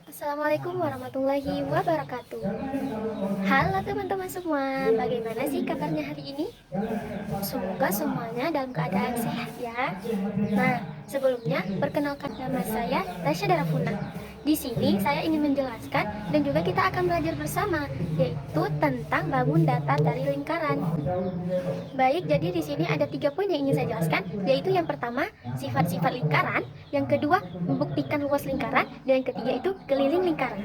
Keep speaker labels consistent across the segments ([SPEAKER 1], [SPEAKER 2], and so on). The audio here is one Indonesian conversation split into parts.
[SPEAKER 1] Assalamualaikum warahmatullahi wabarakatuh. Halo teman-teman semua, bagaimana sih kabarnya hari ini? Semoga semuanya dalam keadaan sehat ya. Nah, sebelumnya perkenalkan nama saya Tasya Darafuna. Di sini saya ingin menjelaskan dan juga kita akan belajar bersama, yaitu tentang bangun datar dari lingkaran. Baik, jadi di sini ada 3 poin yang ingin saya jelaskan, yaitu yang pertama, sifat-sifat lingkaran, yang kedua, membuktikan luas lingkaran, dan yang ketiga itu keliling lingkaran.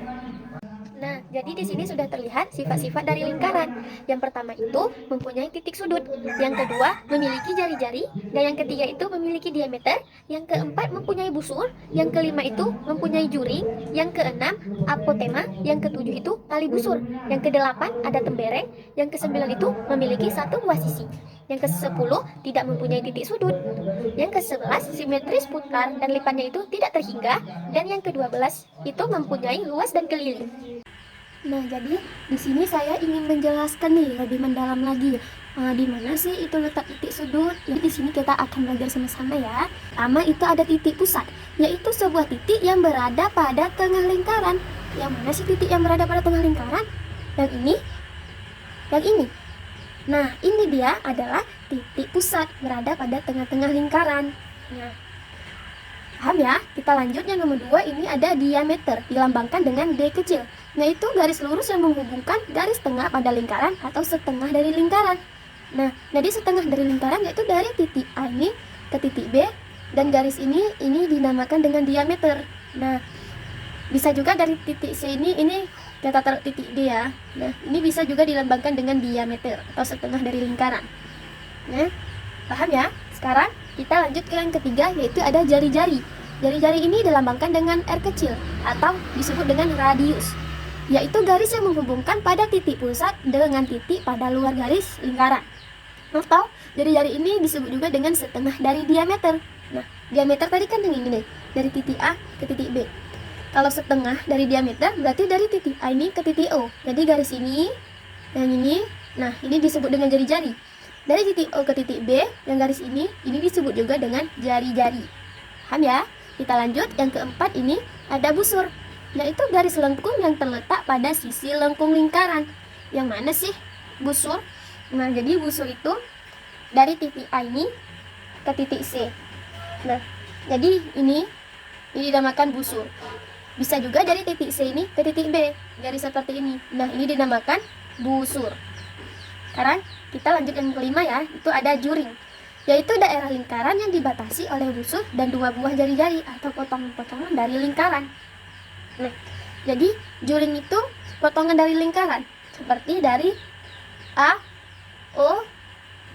[SPEAKER 1] Nah, jadi di sini sudah terlihat sifat-sifat dari lingkaran. Yang pertama itu mempunyai titik sudut, yang kedua memiliki jari-jari, dan yang ketiga itu memiliki diameter, yang keempat mempunyai busur, yang kelima itu mempunyai juring, yang keenam apotema, yang ketujuh itu tali busur, yang kedelapan ada tembereng, yang kesembilan itu memiliki satu buah sisi, yang kesepuluh tidak mempunyai titik sudut, yang ke-11 simetris putar dan lipatnya itu tidak terhingga, dan yang ke-12 itu mempunyai luas dan keliling. Nah, jadi di sini saya ingin menjelaskan nih lebih mendalam lagi. Di mana sih itu letak titik sudut? Jadi di sini kita akan belajar sama-sama ya. Pertama itu ada titik pusat, yaitu sebuah titik yang berada pada tengah lingkaran. Yang mana sih titik yang berada pada tengah lingkaran? Yang ini? Yang ini? Nah, ini dia adalah titik pusat berada pada tengah-tengah lingkaran. Nah, paham ya? Kita lanjut yang nomor 2, ini ada diameter, dilambangkan dengan D kecil, yaitu garis lurus yang menghubungkan garis tengah pada lingkaran atau setengah dari lingkaran. Nah, jadi setengah dari lingkaran yaitu dari titik A ini ke titik B, dan garis ini dinamakan dengan diameter. Nah, bisa juga dari titik C ini kita taruh titik D ya. Nah, ini bisa juga dilambangkan dengan diameter atau setengah dari lingkaran. Nah, paham ya? Sekarang kita lanjut ke yang ketiga, yaitu ada jari-jari. Jari-jari ini dilambangkan dengan R kecil atau disebut dengan radius, yaitu garis yang menghubungkan pada titik pusat dengan titik pada luar garis lingkaran. Atau jari-jari ini disebut juga dengan setengah dari diameter. Nah, diameter tadi kan yang ini nih, dari titik A ke titik B. Kalau setengah dari diameter berarti dari titik A ini ke titik O. Jadi garis ini, yang ini, nah ini disebut dengan jari-jari. Dari titik O ke titik B, yang garis ini disebut juga dengan jari-jari. Paham ya? Kita lanjut, yang keempat ini ada busur, yaitu garis lengkung yang terletak pada sisi lengkung lingkaran. Yang mana sih busur? Nah, jadi busur itu dari titik A ini ke titik C. Nah, jadi ini dinamakan busur. Bisa juga dari titik C ini ke titik B, garis seperti ini. Nah, ini dinamakan busur. Sekarang kita lanjut yang kelima ya, itu ada juring, yaitu daerah lingkaran yang dibatasi oleh busur dan dua buah jari-jari atau potongan-potongan dari lingkaran. Nah, jadi juring itu potongan dari lingkaran, seperti dari A, O,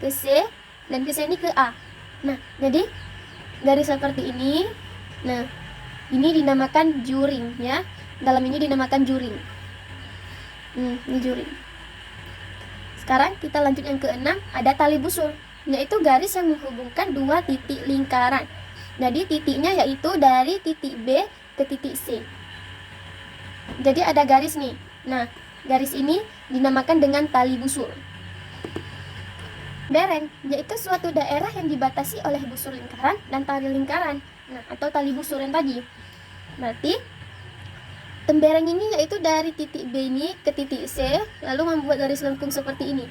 [SPEAKER 1] ke C, dan ke C ini ke A. Nah, jadi garis seperti ini, nah ini dinamakan juring ya, dalam ini dinamakan juring. Ini juring. Sekarang kita lanjut yang keenam, ada tali busur, yaitu garis yang menghubungkan dua titik lingkaran. Jadi titiknya yaitu dari titik B ke titik C. Jadi ada garis nih. Nah, garis ini dinamakan dengan tali busur. Bereng, yaitu suatu daerah yang dibatasi oleh busur lingkaran dan tali lingkaran. Nah, atau tali busur yang tadi. Berarti tembereng ini yaitu dari titik B ini ke titik C, lalu membuat garis lengkung seperti ini.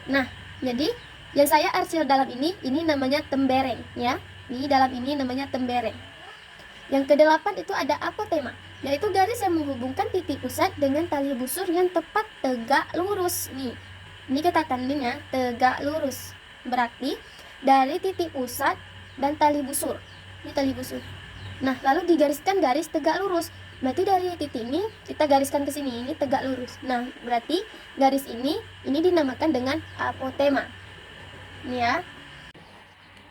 [SPEAKER 1] Nah, jadi yang saya arsir dalam ini namanya tembereng ya. Di dalam ini namanya tembereng. Yang kedelapan itu ada apotema, yaitu garis yang menghubungkan titik pusat dengan tali busur yang tepat tegak lurus. Nih, ini kita tandanya tegak lurus. Berarti dari titik pusat dan tali busur. Ini tali busur. Nah, lalu digariskan garis tegak lurus. Berarti dari titik ini kita gariskan ke sini, ini tegak lurus. Nah, berarti garis ini dinamakan dengan apotema. Ini ya.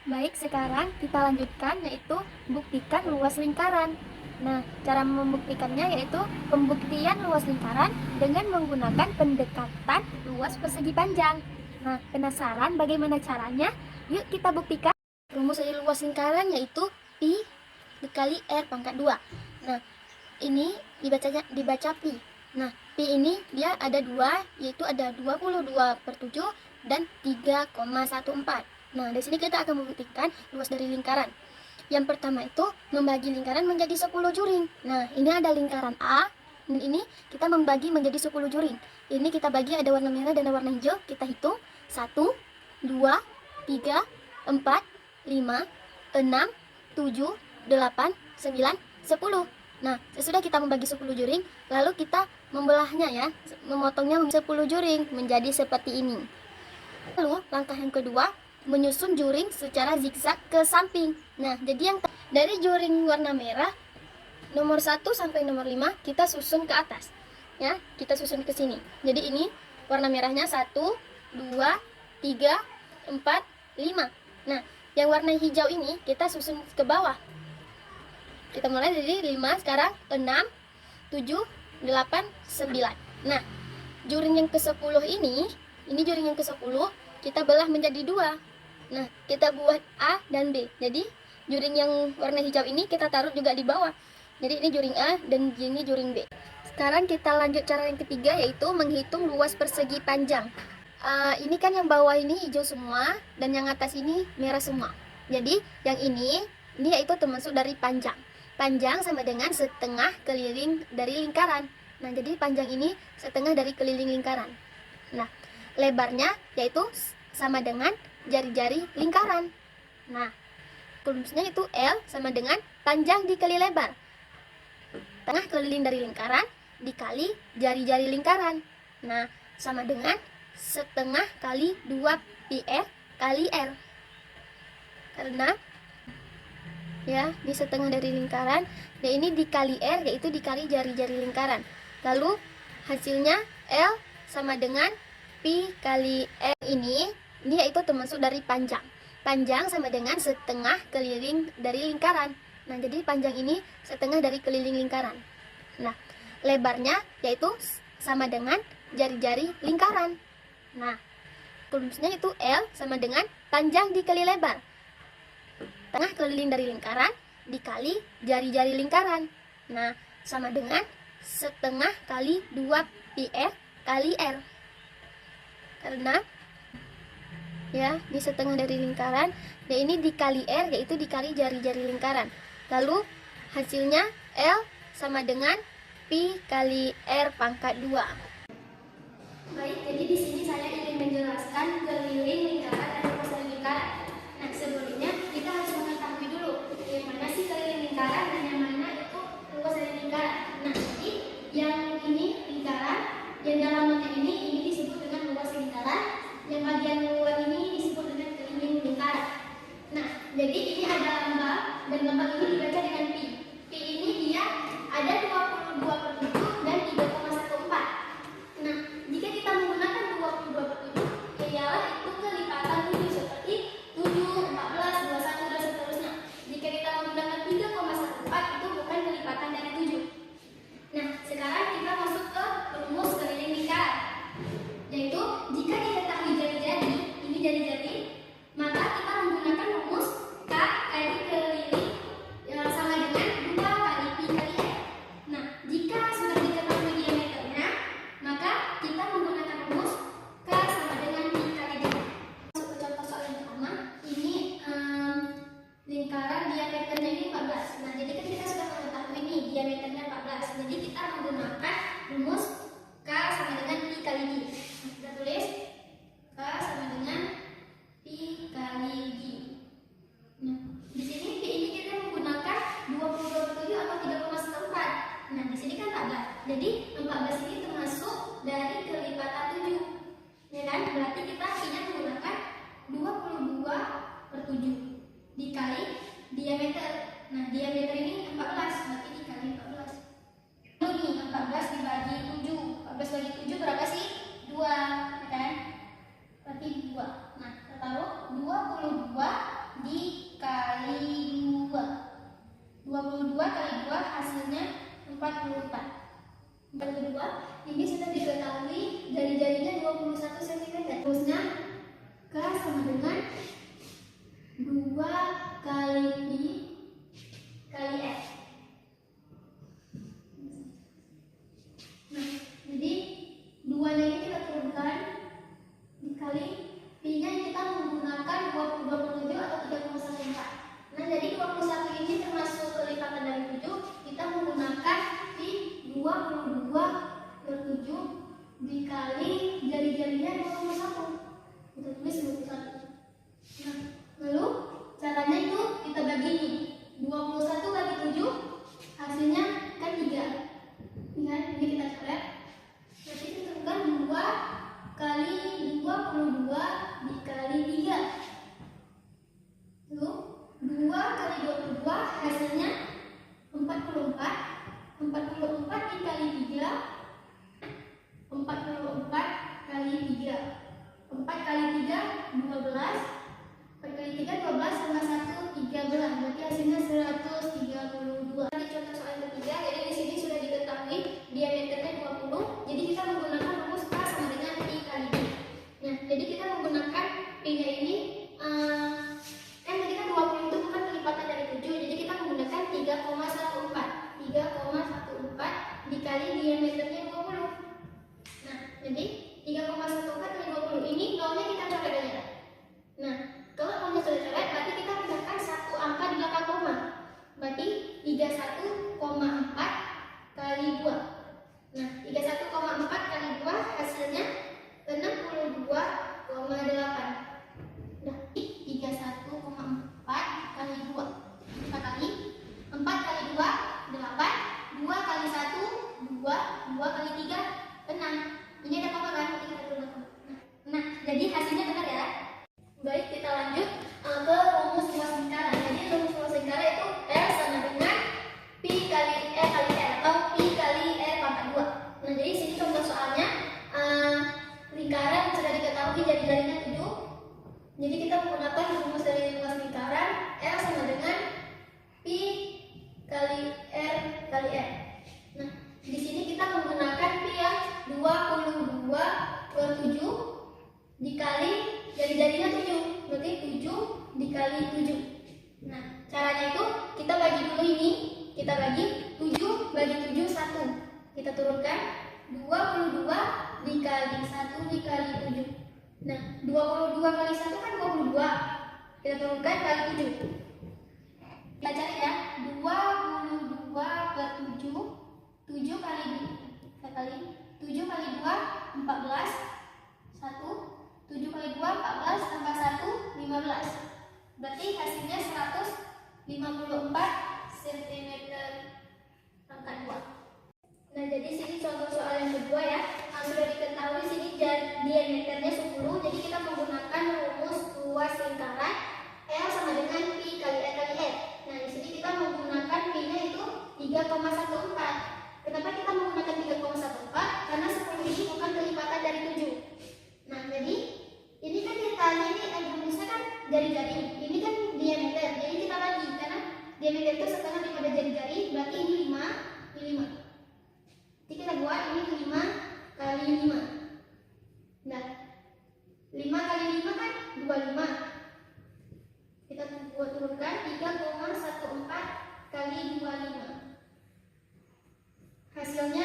[SPEAKER 1] Baik, sekarang kita lanjutkan, yaitu buktikan luas lingkaran. Nah, cara membuktikannya yaitu pembuktian luas lingkaran dengan menggunakan pendekatan luas persegi panjang. Nah, penasaran bagaimana caranya? Yuk kita buktikan. Rumus dari luas lingkaran yaitu Pi dikali R pangkat 2. Nah, ini dibaca pi. Nah, pi ini dia ada 2, yaitu ada 22/7 dan 3,14. Nah, di sini kita akan membuktikan luas dari lingkaran. Yang pertama itu membagi lingkaran menjadi 10 juring. Nah, ini ada lingkaran A, dan ini kita membagi menjadi 10 juring. Ini kita bagi ada warna merah dan ada warna hijau. Kita hitung 1, 2, 3, 4, 5, 6, 7, 8, 9, 10. Nah, sesudah kita membagi 10 juring, lalu kita membelahnya ya, memotongnya 10 juring menjadi seperti ini. Lalu, langkah yang kedua, menyusun juring secara zigzag ke samping. Nah, jadi yang dari juring warna merah nomor 1 sampai nomor 5 kita susun ke atas. Ya, kita susun ke sini. Jadi ini warna merahnya 1, 2, 3, 4, 5. Nah, yang warna hijau ini kita susun ke bawah. Kita mulai dari 5, sekarang 6, 7, 8, 9. Nah, juring yang ke-10 ini juring yang ke-10 kita belah menjadi 2. Nah, kita buat A dan B. Jadi, juring yang warna hijau ini kita taruh juga di bawah. Jadi, ini juring A dan ini juring B. Sekarang kita lanjut cara yang ketiga, yaitu menghitung luas persegi panjang. Ini kan yang bawah ini hijau semua, dan yang atas ini merah semua. Jadi, yang ini yaitu termasuk dari panjang. Panjang sama dengan setengah keliling dari lingkaran. Nah, jadi panjang ini setengah dari keliling lingkaran. Nah, lebarnya yaitu sama dengan jari-jari lingkaran. Nah, rumusnya itu L sama dengan panjang dikali lebar. Tengah keliling dari lingkaran dikali jari-jari lingkaran. Nah, sama dengan setengah kali 2 pi kali R. Karena ya, di setengah dari lingkaran, dan ini dikali R, yaitu dikali jari-jari lingkaran. Lalu hasilnya L sama dengan pi kali R. Ini yaitu termasuk dari panjang. Panjang sama dengan setengah keliling dari lingkaran. Nah, jadi panjang ini setengah dari keliling lingkaran. Nah, lebarnya yaitu sama dengan jari-jari lingkaran. Nah, rumusnya itu L sama dengan panjang dikali lebar. Tengah keliling dari lingkaran dikali jari-jari lingkaran. Nah, sama dengan setengah kali 2 pi R kali R. Karena ya, di setengah dari lingkaran, dan ini dikali R, yaitu dikali jari-jari lingkaran. Lalu hasilnya L sama dengan pi kali R pangkat 2. Baik, jadi di sini saya ingin menjelaskan keliling lingkaran dan luas lingkaran. Nah, sebelumnya kita harus mengetahui dulu yang mana sih keliling lingkaran dan yang mana itu luas lingkaran. Nah, jadi yang ini lingkaran, yang dalamnya ini disebut dengan luas lingkaran, yang bagian luar ini disebut dengan keliling lingkaran. Nah, jadi ini ada lambang, dan lambang ini dibaca dengan pi. Pi ini dia ada 22/7 dan 3,14. Nah, jika kita menggunakan 22/7, ialah itu kelipatan 7 seperti 7, 14, 21 dan seterusnya. Jika kita menggunakan 3,14 itu bukan kelipatan dari 7. Nah, sekarang kita masuk ke rumus keliling lingkaran, yaitu jika diketahui jari-jari, ini jari-jari, maka kita menggunakan rumus K kali keliling yang sama dengan 2 kali pi kali R. Nah, jika sudah diketahui diameternya, maka kita menggunakan rumus K sama dengan pi kali D. Masuk ke contoh soal yang pertama, ini lingkaran diameternya ini 14. Nah, jadi kan kita sudah mengetahui ini diameternya 14. Jadi kita menggunakan rumus K sama dengan pi kali D. Nah, kita tulis K sama dengan pi kali D. Nah, di sini pi ini kita menggunakan 22/7 atau 3,14. Nah, di sini kan 14. Jadi 14 ini termasuk dari kelipatan 7. Ya kan? Berarti kita pi-nya menggunakan 22/7 dikali diameter. Nah, diameter ini 14, berarti dikali 14. Ini 14 dibagi 7. 14 bagi 7 berapa sih? 2, ya kan? Berarti 2. Nah, kita taruh 22 dikali 2. 22 kali 2 hasilnya 44. 42 ini sudah diketahui jari-jarinya 21 cm. Terusnya K sama dengan 2 kali pi kali R. Nah, jadi 2-nya ini kita turunkan dikali pi-nya kita menggunakan 22/7 atau 3,14. Nah, jadi 21 dikali jari-jarinya 21. Kita tulis 21. Nah, lalu caranya itu kita bagi nih. 21 bagi 7 hasilnya kan 3. Lihat, ini kita coret. Nanti kita tentukan 2 kali 22 dikali 3. Lalu 2 kali 22 hasilnya 44. 44 dikali 3, 44 kali 3. 4 kali 3 12. 4 kali 3 12 sama 1 13. Berarti hasilnya 132. Di contoh soal ketiga, jadi di sini sudah diketahui diameternya 20. Jadi kita menggunakan rumus A sama dengan I kali D. Nah, jadi kita menggunakan P-nya ini kan tadi kan 20 itu bukan kelipatan dari 7. Jadi kita menggunakan 3,14. 3,14 dikali diameternya 20. Nah, jadi 3,14 kali 20 ini nolnya kita coret aja. Nah, kalau nolnya sudah coret, berarti kita pindahkan satu angka di belakang koma. Berarti 31,4 kali 2. Nah, 31,4 kali 2 hasilnya 62,8. Nah, 31,4 kali 2. Kita kali 4 kali 2 8. 2 kali 1 2. 2 kali 3 6. Ini ada koma kan? Kita turun koma. Nah, jadi hasilnya benar ya. Baik, kita lanjut ke rumus luas lingkaran. Jadi rumus luas lingkaran itu L sama dengan Pi kali R kali R atau Pi kali R pangkat 2. Nah, jadi sini contoh soalnya lingkaran sudah diketahui jari-jarinya 7. Jadi kita menggunakan rumus dari luas lingkaran L sama dengan Pi kali R kali R. Nah, di sini kita menggunakan Pi yang 22 per 7 dikali jari-jarinya 7. Berarti 7 dikali 7. Nah, caranya itu kita bagi dulu ini. Kita bagi 7 bagi 7 1. Kita turunkan 22 dikali 1 dikali 7. Nah, 22 kali 1 kan 22. Kita turunkan kali 7. Kita cari ya. 22 per 7. 7 kali 7 kali 2 14. 1. 7 kali 2 14 tambah 1 15. Berarti hasilnya 154 cm pangkat 2. Nah, jadi sini contoh soal yang kedua ya. Sudah diketahui sini diameternya 10. Jadi kita menggunakan rumus luas lingkaran L sama dengan Pi kali R kali R. Nah, di sini kita menggunakan Pi-nya itu 3,14. Kenapa kita menggunakan 3,14? Karena 10 ini bukan kelipatan dari 7. Nah, jadi ini kan ditanya ini rumusnya kan jari-jari. Ini kan diameter. Jadi kita bagi karena diameter itu setengah daripada jari-jari, berarti ini 5, ini 5. Jadi kita buat ini 5 kali 5. Nah, 5 kali 5 kan 25. Kita buat turunkan 3,14 kali 25. Hasilnya